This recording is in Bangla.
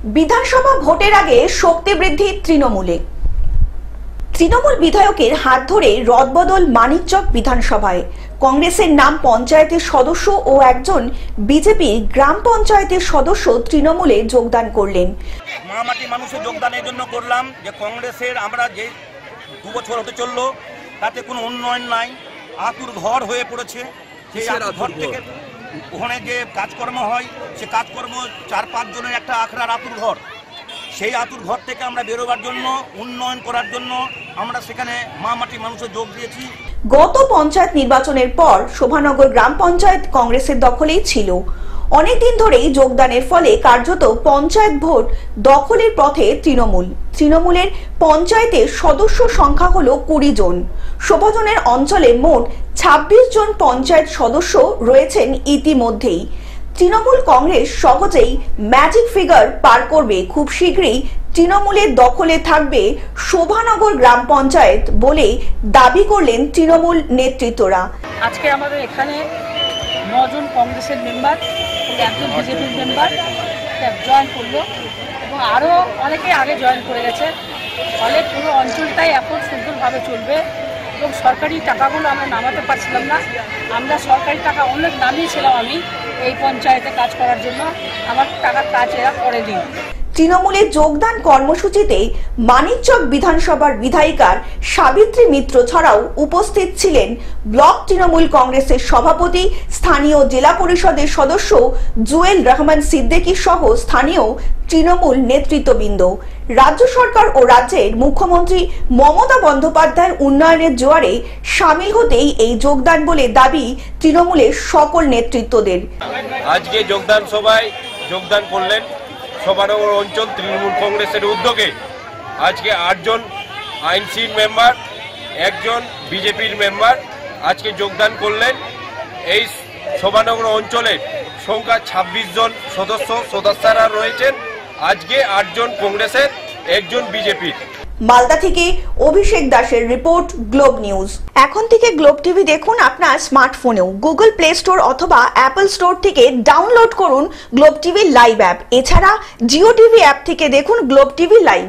বিধানসভা ভোটের আগে শক্তি বৃদ্ধি তৃণমূলে। তৃণমূল বিধায়কের হাত ধরে রদবদল মানিকচক বিধানসভায়। কংগ্রেসের নাম পঞ্চায়েতের সদস্য ও একজন বিজেপি গ্রাম পঞ্চায়েতের সদস্য তৃণমূলে যোগদান করলেন। মামাটি মানুষের যোগদানের জন্য করলাম যে কংগ্রেসের আমরা যে 2 বছর হতে চললো তাতে কোনো উন্নয়ন নাই, আতুর ঘর হয়ে পড়েছে। সেই আতুর ঘর থেকে ওখানে যে কাজকর্ম হয় সে কাজকর্ম 4-5 জনের একটা আখড়ার আতুর ঘর, সেই আতুর ঘর থেকে আমরা বেরোবার জন্য উন্নয়ন করার জন্য আমরা সেখানে মামাটি মানুষের যোগ দিয়েছি। গত পঞ্চায়েত নির্বাচনের পর শোভানগর গ্রাম পঞ্চায়েত কংগ্রেসের দখলেই ছিল। অনেকদিন ধরেই যোগদানের ফলে কার্যত পঞ্চায়েত ভোট দখলের পথে তৃণমূলের পঞ্চায়েতের সদস্য সংখ্যা হলো 20 জন। শোভাজনের অঞ্চলে মোট 26 জন পঞ্চায়েত সদস্য রয়েছেন ইতিমধ্যেই। তৃণমূল কংগ্রেস সহজেই ম্যাজিক ফিগার পার করবে। খুব শীঘ্রই তৃণমূলের দখলে থাকবে শোভানগর গ্রাম পঞ্চায়েত বলে দাবি করলেন তৃণমূল নেতৃত্বরা। আজকে আমাদের এখানে 9 জন কংগ্রেসের মেম্বার এবং একজন বিজেপির মেম্বার জয়েন করলো এবং আরও অনেকে আগে জয়েন করে গেছে। ফলে পুরো অঞ্চলটাই এখন সুন্দরভাবে চলবে এবং সরকারি টাকাগুলো আমরা নামাতে পারছিলাম না। আমরা সরকারি টাকা অনেক নামিয়েছিলাম আমি এই পঞ্চায়েতে কাজ করার জন্য, আমার টাকার কাজ এরা করে দিন। তৃণমূলের যোগদান কর্মসূচিতে মানিকচক বিধানসভার বিধায়িকার সাবিত্রী মিত্র ছাড়াও উপস্থিত ছিলেন ব্লক তৃণমূল কংগ্রেসের সভাপতি, স্থানীয় জেলা পরিষদের সদস্য জুয়েল রহমান সিদ্দিকী সহ স্থানীয় তৃণমূল নেতৃত্ববৃন্দ। রাজ্য সরকার ও রাজ্যের মুখ্যমন্ত্রী মমতা বন্দ্যোপাধ্যায়ের উন্নয়নের জোয়ারে সামিল হতেই এই যোগদান বলে দাবি তৃণমূলের সকল নেতৃত্বদের। আজকে যোগদান সভায় যোগদান করলেন শোভানগর অঞ্চল তৃণমূল কংগ্রেসের উদ্যোগে। আজকে 8 জন আইনসির মেম্বার, একজন বিজেপির মেম্বার আজকে যোগদান করলেন। এই শোভানগর অঞ্চলের সংখ্যা 26 জন সদস্যরা রয়েছেন। আজকে 8 জন কংগ্রেসের, একজন বিজেপির। মালদা থেকে অভিষেক দাসের রিপোর্ট, গ্লোব নিউজ। এখন থেকে গ্লোব টিভি দেখুন আপনার স্মার্টফোনেও। গুগল প্লে স্টোর অথবা অ্যাপল স্টোর থেকে ডাউনলোড করুন গ্লোব টিভি লাইভ অ্যাপ। এছাড়া জিও টিভি অ্যাপ থেকে দেখুন গ্লোব টিভি লাইভ।